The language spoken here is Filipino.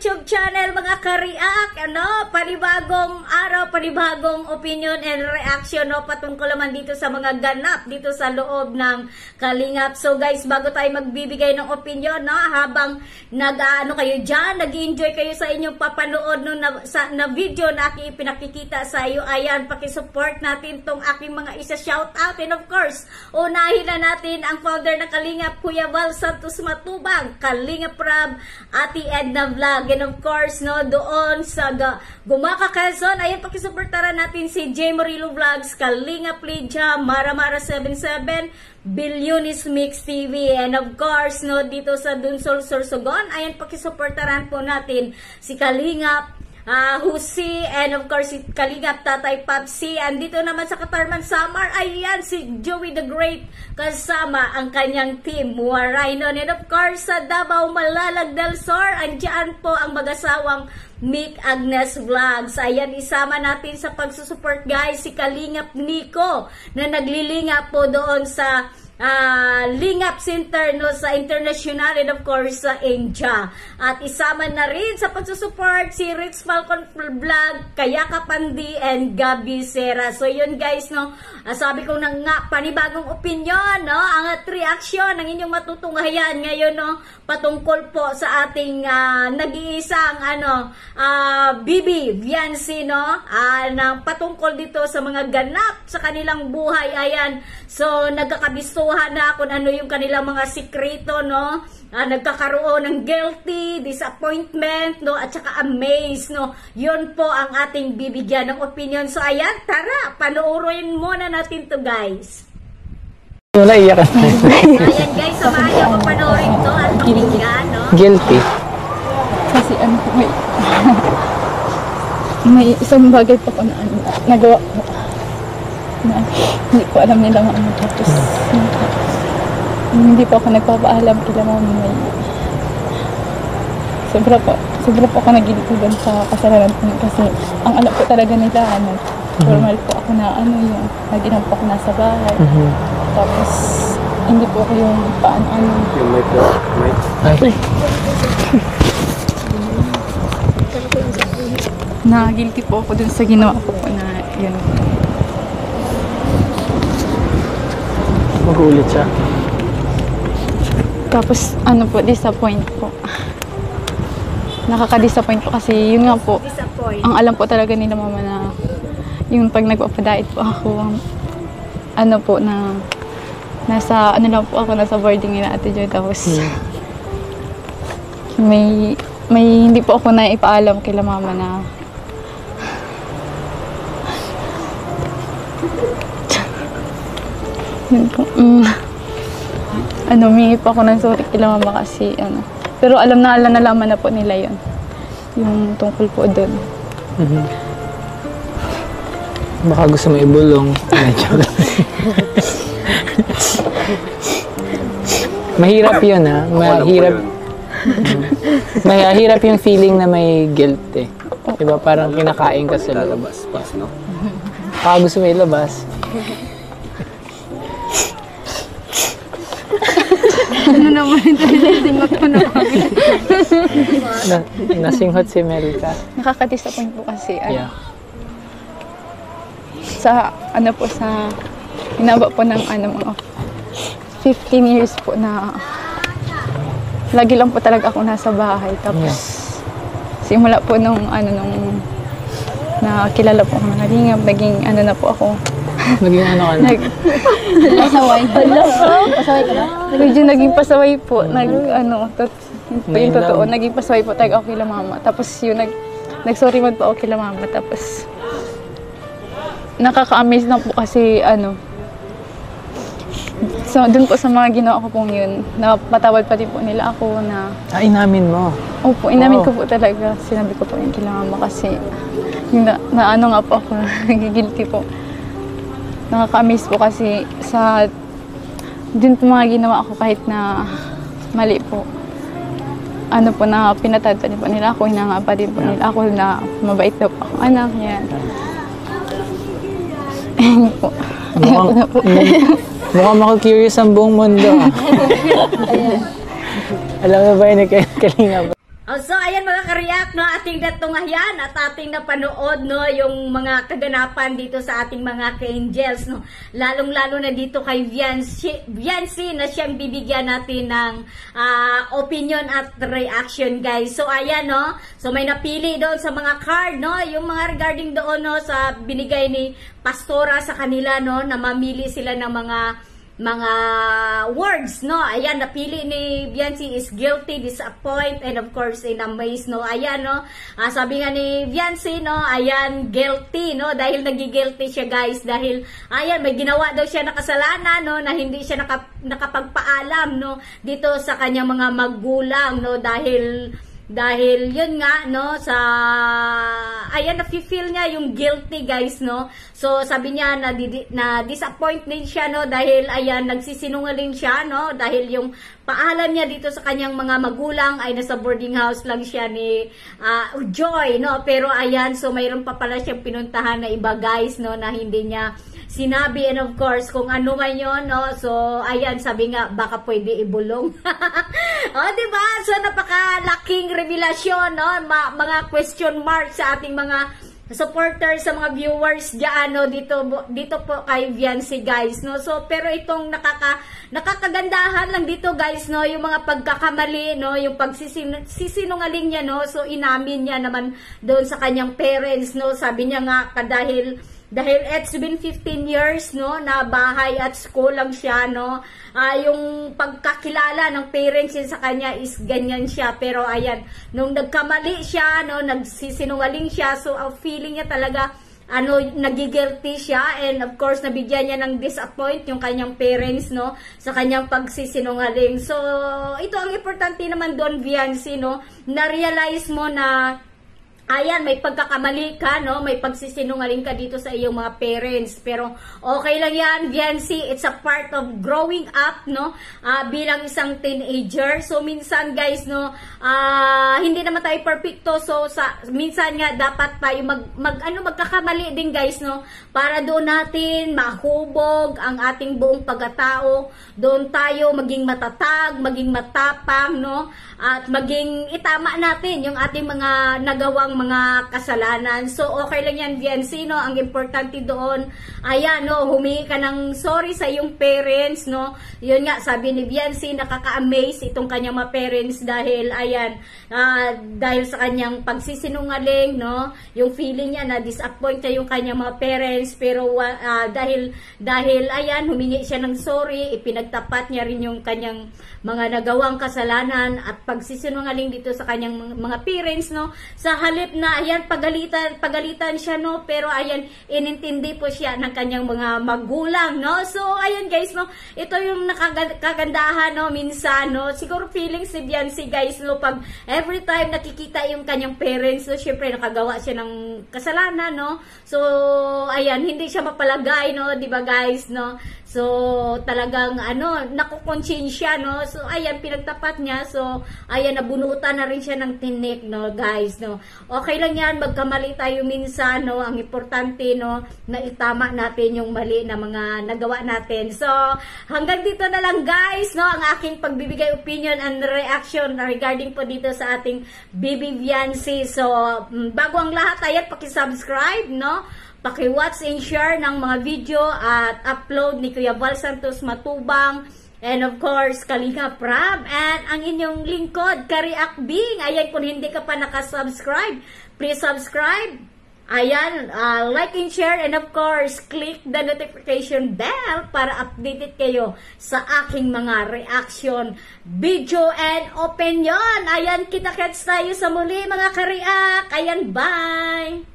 YouTube channel mga ka-react, panibagong araw, panibagong opinion and reaction, patungkol naman dito sa mga ganap dito sa loob ng Kalingap. So guys, bago tayo magbibigay ng opinion, habang nag-ano kayo dyan, nag-enjoy kayo sa inyong papanood na video na aking pinakikita sa iyo, ayan, pakisupport natin tong aking mga isa-shoutout. And of course, unahin na natin ang founder ng Kalingap, Kuya Val Santos Matubang, Kalingap Rab, Ate Edna Vlog, and of course, doon sa Gumaka Quezon, ayan, pakisuportaran natin si J. Morillo Vlogs, Kalingap Lydia, Mara 77, Billionis Mix TV, and of course, dito sa Dunsol, Sorsogon, ayan, pakisuportaran po natin si Kalingap Husi, and of course si Kalingap Tatay Papsi. Andito naman sa Katarman Samar, ayan, si Joey the Great kasama ang kanyang team Warainon, and of course sa Davao Malalag del Sur, andyan po ang mag-asawang Mick Agnes Vlogs. Ayan, isama natin sa pagsusupport guys si Kalingap Nico na naglilinga po doon sa Lingap Center sa International, and of course sa India. At isama na rin sa pagsusupport si Rich Falcon Vlog, Kayaka Pandi, and Gabi Sera. So yun guys, sabi ko na nga, panibagong opinion, ang reaction ng inyong matutunghayan ngayon, patungkol po sa ating nag-iisang Bibi Viancy, ng patungkol dito sa mga ganap sa kanilang buhay. Ayan, so nagkakabistuhan na kung ano yung kanilang mga sikreto, nagkakaroon ng guilty, disappointment, at saka amaze, yun po ang ating bibigyan ng opinion. So ayan, tara, panoorin muna natin to guys. Naiyak ka. Ayan guys, samahan niyo ko panoorin to at pakinggan, Guilty. Kasi may isang bagay pa ko na nagawa ko na hindi ko alam nila ano, tapos hindi po ako nagpapaalam kila mami. Sobra po ako nagilikudan sa kasalanan ko kasi ang alam po talaga nila formal po ako na yung naginam po ako nasa bahay. Tapos hindi po ako yung paano Yung mic. Ay. na guilty po ako dun sa ginawa ko po na yun. Mag-uulit siya. Tapos po, disappoint po. Nakaka-disappoint po kasi yun nga po, ang alam po talaga nila mama na yung pag nagpapadait po ako, po na nasa lang po ako, nasa boarding nila Ate Joy, tapos may hindi po ako na ipaalam kila mama na yun po. Humingi po ako ng sorry kila mama kasi pero nalaman na po nila yun, yung tungkol po doon. Baka gusto mo ibulong. Mahirap yun, mahirap yung feeling na may guilt, diba? Parang kinakain ka sa lalabas pa, baka gusto mo ilabas. Ano naman ito, nasingot ko na kami. Nasinghot si Melka. Nakaka-disappoint po kasi Yeah. sa hinaba po ng mga 15 years po na lagi lang po talaga ako nasa bahay. Tapos simula po nung nakilala po ako ng Kalingap, naging na po ako. Naging ka na? Pasaway. Pasaway ka na? Medyo naging pasaway po. Yung totoo, naging pasaway po talaga ako kila mama. Tapos yun, nag-sorry man po ako kila mama. Tapos nakaka-amaze lang po kasi so dun po sa mga ginawa ko pong yun, napatawad pa din po nila ako na Inamin mo? Opo, inamin ko po talaga. Sinabi ko po yung kila mama kasi yung nga po ako, nagigilty po. Nakaka-amaze po kasi sa dun po mga ginawa ko kahit na mali po. Na pinatawad pa din po nila ako, hinanga pa din po nila ako na mabait daw po ako anak, yan. Po. Mukhang maka-curious ang buong mundo. Alam mo ba yun, Kalingap? So, ayan mga ka-react, no, ating natunghayan at ating napanood, no, yung mga kaganapan dito sa ating mga ka-angels, no. Lalong-lalo na dito kay Viancy na siyang bibigyan natin ng opinion at reaction, guys. So, ayan, no. So, may napili doon sa mga card, no, yung mga regarding doon, no, sa binigay ni Pastora sa kanila, no, na mamili sila ng mga words, no. Ayan, napili ni Viancy is guilty, disappoint, and of course in amaze, no. Ayan, no. Sabi nga ni Viancy, no, ayan, guilty, no, dahil nagigilty siya, guys, dahil ayan, may ginawa daw siya na kasalanan, no, na hindi siya nakapagpaalam, no, dito sa kanyang mga magulang, no, dahil yun nga, no, ayan, nafe-feel niya yung guilty, guys, no. So, sabi niya na disappoint din siya, no, dahil, ayan, nagsisinungaling siya, no, dahil yung paalam niya dito sa kanyang mga magulang ay nasa boarding house lang siya ni Joy, no. Pero, ayan, so, mayroon pa pala siyang pinuntahan na iba, guys, no, na hindi niya sinabi, and of course, kung ano man yun, no, so, ayan, sabi nga, baka pwede ibulong. O, diba? So, napakalaking revelasyon, no, mga question mark sa ating mga supporters, sa mga viewers dyan, no, dito po kay Viancy, guys, no. So, pero itong nakakagandahan lang dito, guys, no, yung mga pagkakamali, no, yung pagsisinungaling niya, no, so, inamin niya naman doon sa kanyang parents, no, sabi niya nga, dahil it's been 15 years, no, na bahay at school lang siya, no, yung pagkakilala ng parents niya sa kanya is ganyan siya. Pero ayan, nung nagkamali siya, no, nagsisinungaling siya, so ang feeling niya talaga, nagigilty siya, and of course, nabigyan niya ng disappoint yung kanyang parents, no, sa kanyang pagsisinungaling. So, ito ang importante naman doon, Viancy, no, na-realize mo na ayan, may pagkakamali ka, no? May pagsisinungaling ka dito sa iyong mga parents. Pero okay lang yan, Viancy. It's a part of growing up, no? Bilang isang teenager. So, minsan, guys, no, hindi naman tayo perfecto. So, minsan nga, dapat tayo magkakamali din, guys, no? Para doon natin mahubog ang ating buong pagkatao. Doon tayo maging matatag, maging matapang, no? At maging itama natin yung ating mga nagawang mga kasalanan. So, okay lang yan, Viancy, no? Ang importante doon, ayan, no, humingi ka ng sorry sa iyong parents, no? Yun nga, sabi ni Viancy, nakaka-amaze itong kanyang mga parents dahil, ayan, dahil sa kanyang pagsisinungaling, no? Yung feeling niya na disappoint yung kanyang mga parents, pero dahil, ayan, humingi siya ng sorry, ipinagtapat niya rin yung kanyang mga nagawang kasalanan at pagsisinungaling dito sa kanyang mga parents, no? Sa halip na, ayan, pagalitan siya, no? Pero, ayan, inintindi po siya ng kanyang mga magulang, no? So, ayan, guys, no? Ito yung nakagandahan, no? Minsan, no? Siguro feeling si Viancy, guys, no? Pag every time nakikita yung kanyang parents, no? Syempre, nakagawa siya ng kasalanan, no? So, ayan, hindi siya mapalagay, no? Diba, guys, no? So, talagang, nakukonsensya, no? So, ayan, pinagtapat niya. So, ayan, nabunutan na rin siya ng tinik, no, guys, no? Okay lang yan, magkamali tayo minsan, no? Ang importante, no, na itama natin yung mali na mga nagawa natin. So, hanggang dito na lang, guys, no? Ang aking pagbibigay opinion and reaction regarding po dito sa ating Baby Viancy. So, bago ang lahat, ayan, pakisubscribe, no? Paki-watch and share ng mga video at upload ni Kuya Val Santos Matubang, and of course, Kalinga Prab, and ang inyong lingkod, Ka-react Bing. Ayan, kung hindi ka pa nakasubscribe, please subscribe. Ayan, like and share, and of course, click the notification bell para updated kayo sa aking mga reaction, video, and opinion. Ayan, kita-kits tayo sa muli, mga Ka-react. Ayan, bye!